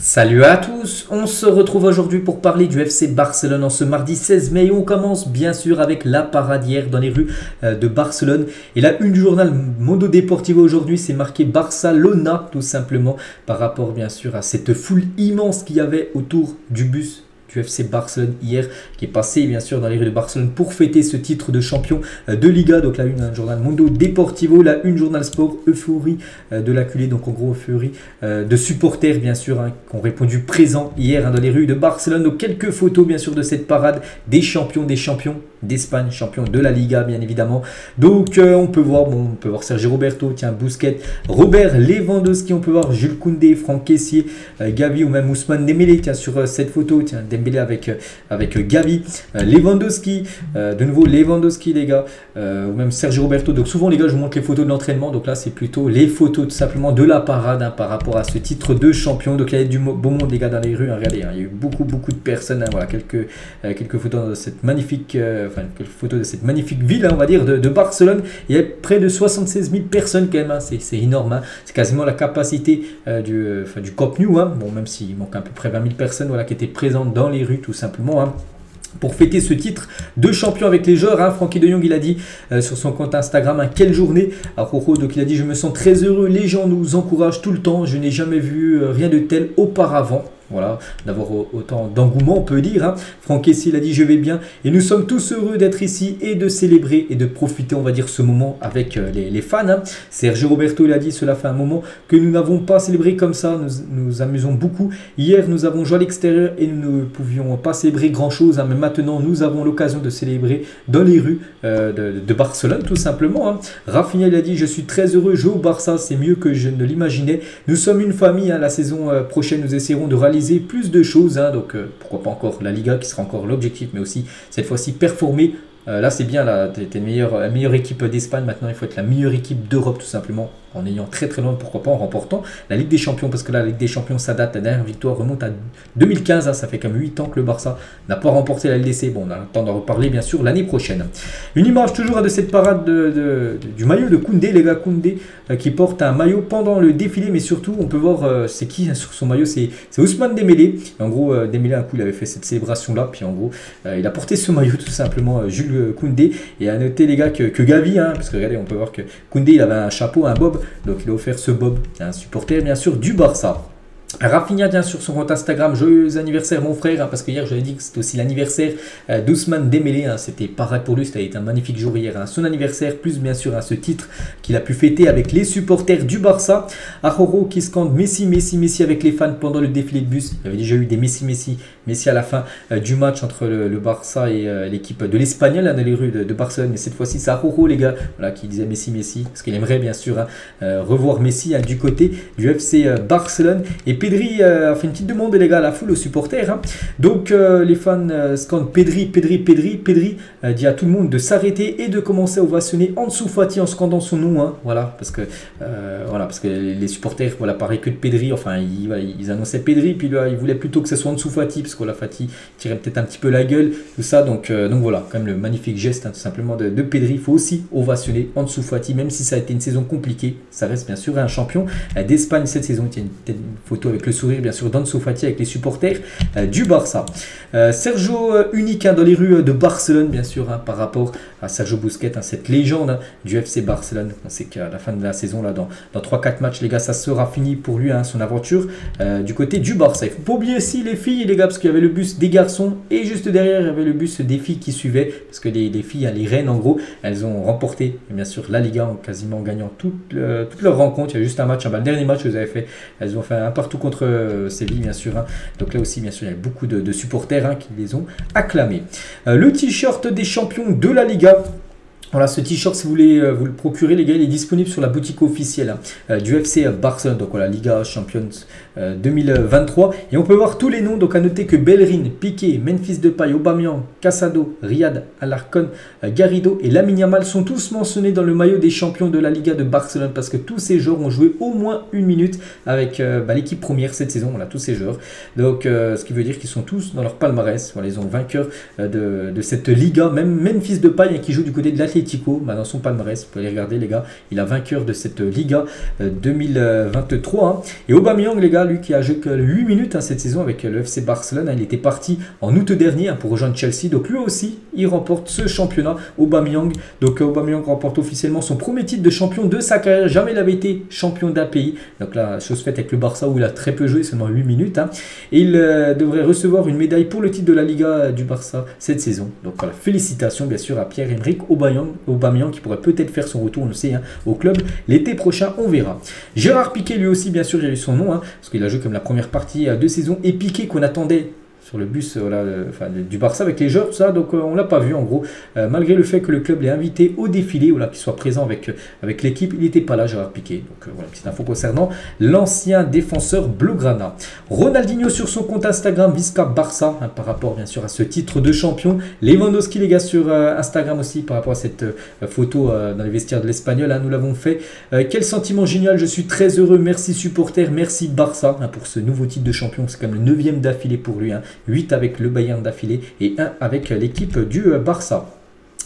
Salut à tous, on se retrouve aujourd'hui pour parler du FC Barcelone en ce mardi 16 mai. On commence bien sûr avec la parade hier dans les rues de Barcelone. Et la une du journal Mundo Deportivo aujourd'hui, c'est marqué Barcelona tout simplement par rapport bien sûr à cette foule immense qu'il y avait autour du bus du FC Barcelone hier, qui est passé bien sûr dans les rues de Barcelone pour fêter ce titre de champion de Liga. Donc la une, journal Mundo Deportivo, la une journal Sport, euphorie de l'acculé, donc en gros euphorie de supporters bien sûr qui ont répondu présent hier dans les rues de Barcelone. Donc quelques photos bien sûr de cette parade des champions d'Espagne, champion de la Liga bien évidemment. Donc on peut voir Sergio Roberto, tiens, Busquets, Robert Lewandowski, on peut voir Jules Koundé, Franck Kessié, Gavi ou même Ousmane Dembélé, tiens, sur cette photo, tiens, Dembélé avec Gavi, Lewandowski, de nouveau Lewandowski les gars, ou même Sergio Roberto. Donc souvent les gars je vous montre les photos de l'entraînement, donc là c'est plutôt les photos tout simplement de la parade par rapport à ce titre de champion. Donc il y a du beau monde les gars dans les rues, regardez, il y a eu beaucoup de personnes, voilà, quelques photos de cette magnifique quelques photos de cette magnifique ville on va dire de Barcelone. Il y a près de 76 000 personnes quand même, c'est énorme, c'est quasiment la capacité du Camp Nou, bon, même s'il manque à peu près 20 000 personnes voilà, qui étaient présentes dans les rues tout simplement pour fêter ce titre de champion avec les joueurs. Francky de Jong il a dit sur son compte Instagram quelle journée à Rojo, donc il a dit je me sens très heureux, les gens nous encouragent tout le temps, je n'ai jamais vu rien de tel auparavant. Voilà, d'avoir autant d'engouement, on peut dire. Franck Kessié, il a dit je vais bien et nous sommes tous heureux d'être ici et de célébrer et de profiter, on va dire, ce moment avec les fans. Sergio Roberto, il a dit cela fait un moment que nous n'avons pas célébré comme ça, nous amusons beaucoup. Hier, nous avons joué à l'extérieur et nous ne pouvions pas célébrer grand chose, mais maintenant, nous avons l'occasion de célébrer dans les rues de Barcelone, tout simplement. Rafinha, il a dit je suis très heureux, jouer au Barça, c'est mieux que je ne l'imaginais. Nous sommes une famille, la saison prochaine, nous essaierons de réaliser plus de choses, donc pourquoi pas encore la Liga qui sera encore l'objectif, mais aussi cette fois-ci performer. Là c'est bien, t'es la meilleure équipe d'Espagne, maintenant il faut être la meilleure équipe d'Europe tout simplement, en ayant très loin, pourquoi pas en remportant la Ligue des Champions, parce que là, la Ligue des Champions, ça date, la dernière victoire remonte à 2015, ça fait quand même 8 ans que le Barça n'a pas remporté la LDC, bon, on a le temps d'en reparler bien sûr l'année prochaine. Une image toujours de cette parade du maillot de Koundé, les gars, Koundé qui porte un maillot pendant le défilé, mais surtout, on peut voir, c'est qui sur son maillot, c'est Ousmane Dembélé, en gros, Dembélé un coup, il avait fait cette célébration-là, puis en gros, il a porté ce maillot tout simplement, Jules Koundé, et à noter les gars que Gavi, parce que regardez, on peut voir que Koundé, il avait un chapeau, un bob, donc il a offert ce bob à un supporter bien sûr du Barça. Rafinha bien sûr sur son compte Instagram, joyeux anniversaire mon frère, parce que hier j'avais dit que c'était aussi l'anniversaire d'Ousmane Dembélé, c'était pareil pour lui, c'était un magnifique jour hier, son anniversaire, plus bien sûr ce titre qu'il a pu fêter avec les supporters du Barça. Araujo qui scande Messi, Messi, Messi avec les fans pendant le défilé de bus, il y avait déjà eu des Messi, Messi, Messi à la fin du match entre le Barça et l'équipe de l'Espagnol dans les rues de Barcelone, mais cette fois-ci c'est Araujo les gars, voilà, qui disait Messi, Messi, parce qu'il aimerait bien sûr revoir Messi du côté du FC Barcelone. Et Pedri a fait une petite demande les gars à la foule, aux supporters. Donc les fans scandent Pedri, Pedri, Pedri. Pedri dit à tout le monde de s'arrêter et de commencer à ovationner Ansu Fati en scandant son nom. Voilà, parce que les supporters, voilà, pareil que de Pedri, enfin ils annonçaient Pedri, puis là ils voulaient plutôt que ce soit Ansu Fati, parce que la Fati tirait peut-être un petit peu la gueule, tout ça. Donc voilà, quand même le magnifique geste tout simplement de Pedri. Il faut aussi ovationner Ansu Fati, même si ça a été une saison compliquée, ça reste bien sûr un champion d'Espagne cette saison. Il y a une photo avec le sourire bien sûr d'Ansu Fati avec les supporters du Barça. Sergio unique dans les rues de Barcelone bien sûr, par rapport à Sergio Busquets, cette légende du FC Barcelone. On sait qu'à la fin de la saison, là, dans 3-4 matchs les gars, ça sera fini pour lui, son aventure du côté du Barça. Il ne faut pas oublier aussi les filles les gars, parce qu'il y avait le bus des garçons et juste derrière il y avait le bus des filles qui suivaient, parce que les filles, les reines en gros, elles ont remporté bien sûr la Liga en quasiment gagnant toutes leurs rencontres. Il y a juste un match, le dernier match que vous avez fait, elles ont fait un partout contre Séville bien sûr. Donc là aussi bien sûr il y a beaucoup de supporters qui les ont acclamés. Le t-shirt des champions de la Liga. Voilà, ce t-shirt, si vous voulez vous le procurer, les gars, il est disponible sur la boutique officielle du FC Barcelone. Donc voilà, Liga Champions 2023. Et on peut voir tous les noms. Donc à noter que Bellerin, Piqué, Memphis Depay, Aubameyang, Casado, Riyad, Alarcón, Garrido et Lamine Yamal sont tous mentionnés dans le maillot des champions de la Liga de Barcelone, parce que tous ces joueurs ont joué au moins une minute avec l'équipe première cette saison. Voilà, tous ces joueurs. Donc ce qui veut dire qu'ils sont tous dans leur palmarès. Voilà, ils ont vainqueur de cette Liga. Même Memphis Depay qui joue du côté de l'Atlético l'Atlético dans son palmarès. Vous pouvez aller regarder les gars, il a vainqueur de cette Liga 2023. Hein. Et Aubameyang les gars, lui qui a joué que 8 minutes cette saison avec le FC Barcelone, hein, il était parti en août dernier pour rejoindre Chelsea. Donc lui aussi, il remporte ce championnat, Aubameyang. Donc Aubameyang remporte officiellement son premier titre de champion de sa carrière. Jamais il avait été champion d'un pays. Donc là, chose faite avec le Barça où il a très peu joué, seulement 8 minutes. Hein. Et il devrait recevoir une médaille pour le titre de la Liga du Barça cette saison. Donc voilà, félicitations bien sûr à Pierre-Emerick Aubameyang qui pourrait peut-être faire son retour, on le sait, hein, au club l'été prochain, on verra. Gérard Piqué lui aussi, bien sûr, j'ai eu son nom, hein, parce qu'il a joué comme la première partie de saison. Et Piqué qu'on attendait sur le bus voilà, du Barça avec les joueurs, tout ça, donc on l'a pas vu en gros, malgré le fait que le club l'ait invité au défilé, voilà, qu'il soit présent avec l'équipe, il n'était pas là Gérard Piqué. Donc voilà, petite info concernant l'ancien défenseur blaugrana. Ronaldinho sur son compte Instagram Visca Barça, hein, par rapport bien sûr à ce titre de champion. Lewandowski les gars sur Instagram aussi par rapport à cette photo dans les vestiaires de l'Espagnol, hein, nous l'avons fait. Quel sentiment génial, je suis très heureux, merci supporters, merci Barça, hein, pour ce nouveau titre de champion, c'est quand même le 9e d'affilée pour lui, hein. 8 avec le Bayern d'affilée et 1 avec l'équipe du Barça.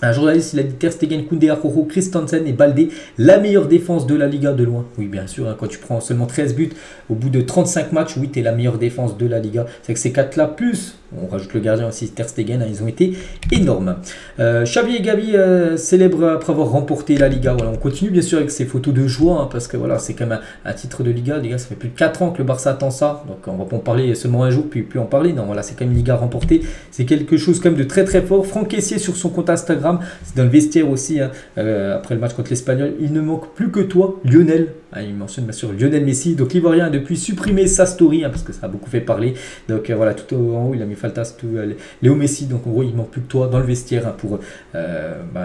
Un journaliste, il a dit Ter Stegen, Koundé, Araujo, Christensen et Baldé, la meilleure défense de la Liga de loin. Oui, bien sûr, hein, quand tu prends seulement 13 buts au bout de 35 matchs, oui, tu es la meilleure défense de la Liga. C'est que ces 4-là, plus, on rajoute le gardien aussi, Ter Stegen, hein, ils ont été énormes. Xavi et Gavi célèbrent après avoir remporté la Liga. Voilà, on continue bien sûr avec ces photos de joie, hein, parce que voilà, c'est quand même un titre de Liga. Les gars, ça fait plus de 4 ans que le Barça attend ça. Donc on va pas en parler seulement un jour, puis en parler. Non, voilà, c'est quand même une Liga remportée. C'est quelque chose quand même de très très fort. Franck Kessié sur son compte Instagram, c'est dans le vestiaire aussi, hein, après le match contre l'Espagnol. Il ne manque plus que toi, Lionel. Hein, il mentionne bien sûr Lionel Messi. Donc l'Ivoirien a depuis supprimé sa story, hein, parce que ça a beaucoup fait parler. Donc voilà, tout en haut, il a mis Faltas, Léo Messi. Donc en gros, il manque plus que toi dans le vestiaire, hein, pour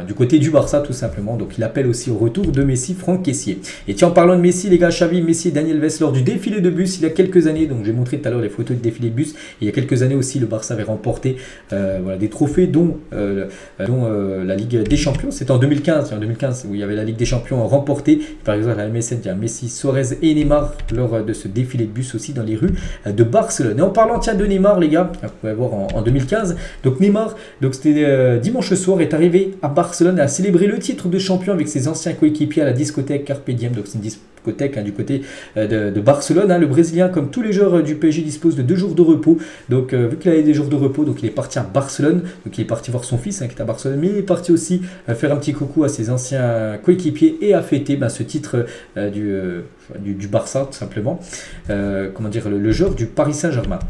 du côté du Barça tout simplement. Donc il appelle aussi au retour de Messi, Franck Kessié. Et tiens, en parlant de Messi, les gars, Xavi, Messi et Daniel Alves lors du défilé de bus il y a quelques années. Donc j'ai montré tout à l'heure les photos de défilé de bus. Et il y a quelques années aussi, le Barça avait remporté voilà, des trophées, dont la Ligue des Champions. C'était en 2015. En 2015 où il y avait la Ligue des Champions remportée. Par exemple, à la MSN, il y a Messi, Suarez et Neymar lors de ce défilé de bus aussi dans les rues de Barcelone. Et en parlant tiens, de Neymar, les gars, vous pouvez voir en 2015. Donc Neymar, donc c'était dimanche soir, est arrivé à Barcelone à célébrer le titre de champion avec ses anciens coéquipiers à la discothèque Carpe Diem. Donc c'est une discothèque, hein, du côté de Barcelone. Hein. Le Brésilien, comme tous les joueurs du PSG, dispose de 2 jours de repos. Donc vu qu'il avait des jours de repos, donc il est parti à Barcelone. Donc il est parti voir son fils, hein, qui est à Barcelone, mais il est parti aussi faire un petit coucou à ses anciens coéquipiers et à fêter ce titre du Barça tout simplement, comment dire, le joueur du Paris Saint-Germain.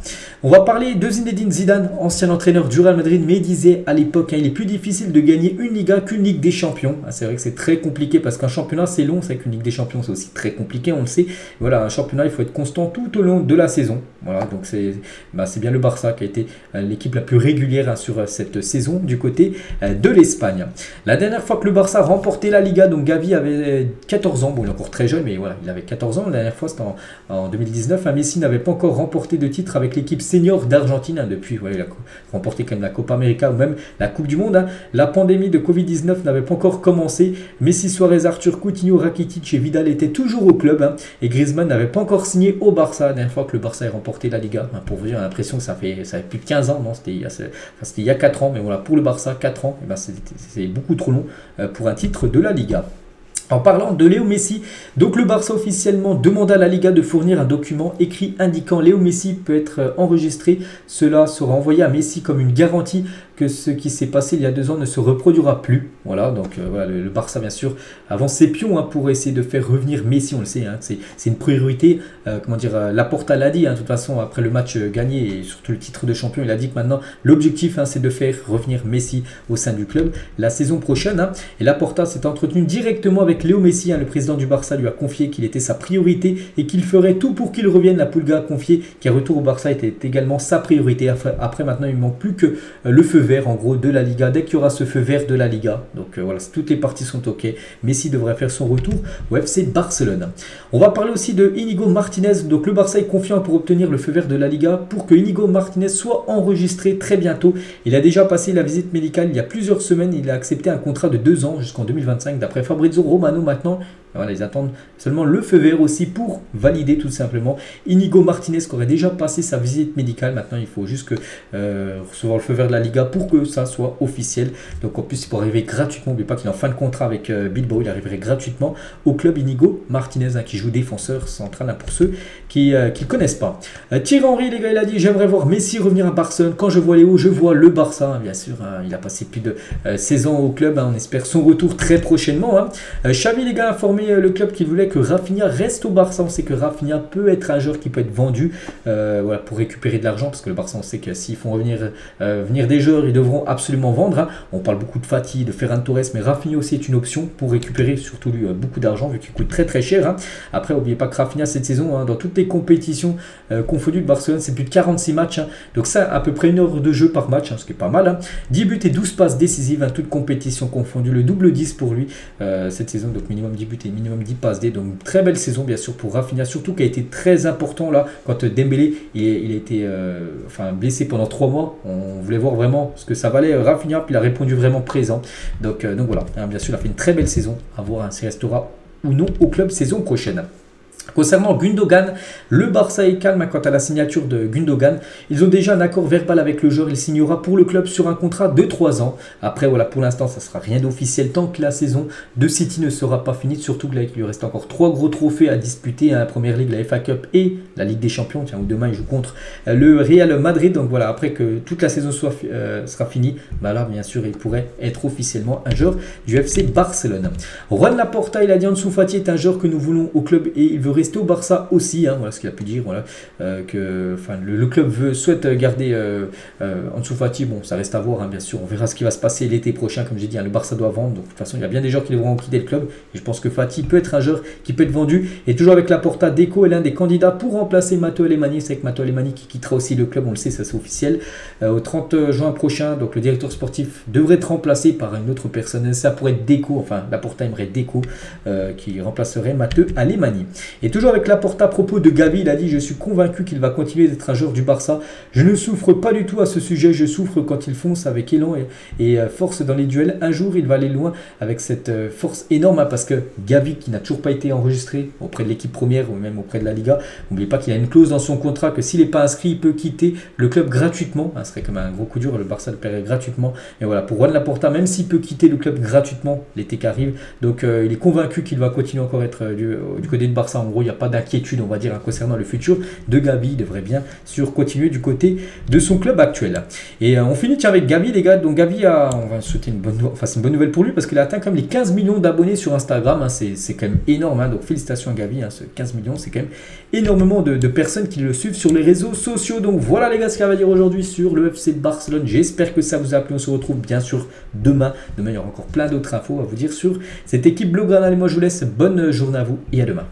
On va parler de Zinedine Zidane, ancien entraîneur du Real Madrid, mais il disait à l'époque, hein, il est plus difficile de gagner une Liga qu'une Ligue des Champions. C'est vrai que c'est très compliqué parce qu'un championnat c'est long, c'est vrai qu'une Ligue des Champions c'est aussi très compliqué, on le sait. Voilà, un championnat il faut être constant tout au long de la saison. Voilà, donc c'est bien le Barça qui a été l'équipe la plus régulière, hein, sur cette saison du côté de l'Espagne. La dernière fois que le Barça a remporté la Liga, donc Gavi avait 14 ans, bon il est encore très jeune, mais voilà, il avait 14 ans. La dernière fois c'était en 2019. Messi n'avait pas encore remporté de titre avec l'équipe senior d'Argentine, hein, depuis, voilà, il a remporté quand même la Copa América ou même la Coupe du Monde. Hein. La pandémie de Covid-19 n'avait pas encore commencé. Messi, Suarez, Arthur, Coutinho, Rakitic et Vidal étaient toujours au club, hein, et Griezmann n'avait pas encore signé au Barça. La dernière fois que le Barça a remporté la Liga, hein, pour vous dire, on a l'impression que ça fait plus de 15 ans, non, c'était il y a 4 ans, mais voilà, pour le Barça, 4 ans, c'est beaucoup trop long pour un titre de la Liga. En parlant de Léo Messi, donc le Barça officiellement demanda à la Liga de fournir un document écrit indiquant Léo Messi peut être enregistré. Cela sera envoyé à Messi comme une garantie que ce qui s'est passé il y a 2 ans ne se reproduira plus. Voilà, donc voilà, le Barça bien sûr avance ses pions, hein, pour essayer de faire revenir Messi, on le sait, hein, c'est une priorité. Comment dire, Laporta l'a dit, hein, de toute façon après le match gagné et surtout le titre de champion, il a dit que maintenant l'objectif, hein, c'est de faire revenir Messi au sein du club la saison prochaine. Hein, et Laporta s'est entretenu directement avec Léo Messi, hein, le président du Barça lui a confié qu'il était sa priorité et qu'il ferait tout pour qu'il revienne. La Pulga a confié qu'un retour au Barça était également sa priorité. Après maintenant il ne manque plus que le feu vert en gros de la Liga. Dès qu'il y aura ce feu vert de la Liga, donc voilà, toutes les parties sont ok, Messi devrait faire son retour au FC Barcelone. On va parler aussi de Inigo Martinez. Donc le Barça est confiant pour obtenir le feu vert de la Liga pour que Inigo Martinez soit enregistré très bientôt. Il a déjà passé la visite médicale il y a plusieurs semaines. Il a accepté un contrat de 2 ans jusqu'en 2025 d'après Fabrizio Romano. Maintenant Voilà, ils attendent seulement le feu vert aussi pour valider tout simplement. Inigo Martinez qui aurait déjà passé sa visite médicale. Maintenant, il faut juste recevoir le feu vert de la Liga pour que ça soit officiel. Donc en plus, il peut arriver gratuitement. N'oubliez pas qu'il est en fin de contrat avec Bilbao. Il arriverait gratuitement au club Inigo Martinez qui joue défenseur central pour ceux qui ne connaissent pas. Thierry Henry, les gars, il a dit: j'aimerais voir Messi revenir à Barcelone. Quand je vois Léo, je vois le Barça. Bien sûr, il a passé plus de 16 ans au club. On espère son retour très prochainement. Xavi, les gars, a informé le club qu'il voulait que Rafinha reste au Barça. On sait que Rafinha peut être un joueur qui peut être vendu voilà, pour récupérer de l'argent, parce que le Barça, on sait que s'ils font venir des joueurs, ils devront absolument vendre. On parle beaucoup de Fati, de Ferran Torres, mais Rafinha aussi est une option pour récupérer surtout lui beaucoup d'argent vu qu'il coûte très très cher. Après, n'oubliez pas que Rafinha cette saison, dans toutes les compétitions confondues de Barcelone, c'est plus de 46 matchs. Donc ça, à peu près 1 heure de jeu par match, ce qui est pas mal. 10 buts et 12 passes décisives, toutes compétitions confondues. Le double 10 pour lui cette saison, donc minimum 10 buts et minimum 10 passes D. Donc très belle saison bien sûr pour Rafinha, surtout qui a été très important là quand Dembélé il a été blessé pendant 3 mois. On voulait voir vraiment ce que ça valait Rafinha, puis il a répondu vraiment présent. Donc voilà, bien sûr il a fait une très belle saison, à voir s'il restera ou non au club saison prochaine. Concernant Gundogan, le Barça est calme quant à la signature de Gundogan. Ils ont déjà un accord verbal avec le joueur. Il signera pour le club sur un contrat de 3 ans. Après, voilà, pour l'instant, ça ne sera rien d'officiel tant que la saison de City ne sera pas finie. Surtout qu'il lui reste encore 3 gros trophées à disputer. La Première Ligue, la FA Cup et la Ligue des Champions. Tiens, où demain, il joue contre le Real Madrid. Donc voilà, après que toute la saison sera finie, bah là, bien sûr, il pourrait être officiellement un joueur du FC Barcelone. Juan Laporta, il a dit: Ansu Fati est un joueur que nous voulons au club et il veut rester au Barça aussi, voilà ce qu'il a pu dire, voilà, que le club souhaite garder Ansu Fati. Bon, ça reste à voir, bien sûr, on verra ce qui va se passer l'été prochain, comme j'ai dit, le Barça doit vendre, donc de toute façon il y a bien des joueurs qui devront quitter le club, et je pense que Fati peut être un joueur qui peut être vendu, et toujours avec Laporta, Deco est l'un des candidats pour remplacer Matteo Alemany. C'est avec Matteo Alemany qui quittera aussi le club, on le sait, ça c'est officiel, au 30 juin prochain, donc le directeur sportif devrait être remplacé par une autre personne, ça pourrait être Deco, Laporta aimerait Deco, qui remplacerait Matteo Alemany. Et toujours avec Laporta à propos de Gavi, il a dit: je suis convaincu qu'il va continuer d'être un joueur du Barça. Je ne souffre pas du tout à ce sujet, je souffre quand il fonce avec élan et force dans les duels. Un jour, il va aller loin avec cette force énorme, parce que Gavi, qui n'a toujours pas été enregistré auprès de l'équipe première ou même auprès de la Liga, n'oubliez pas qu'il a une clause dans son contrat que s'il n'est pas inscrit, il peut quitter le club gratuitement. Ce serait comme un gros coup dur, le Barça le paierait gratuitement. Et voilà, pour Juan Laporta, même s'il peut quitter le club gratuitement l'été qui arrive, donc il est convaincu qu'il va continuer encore être du côté de Barça. En gros, il n'y a pas d'inquiétude, on va dire, concernant le futur de Gavi. Il devrait bien sûr continuer du côté de son club actuel. Et on finit avec Gavi, les gars. Donc Gavi on va souhaiter c'est une bonne nouvelle pour lui, parce qu'il a atteint quand même les 15 millions d'abonnés sur Instagram. C'est quand même énorme, donc félicitations à Gavi. Ce 15 millions, c'est quand même énormément de personnes qui le suivent sur les réseaux sociaux. Donc voilà, les gars, ce qu'il va dire aujourd'hui sur le FC Barcelone. J'espère que ça vous a plu. On se retrouve bien sûr demain. Demain, il y aura encore plein d'autres infos à vous dire sur cette équipe blaugrana. Et moi, je vous laisse. Bonne journée à vous et à demain.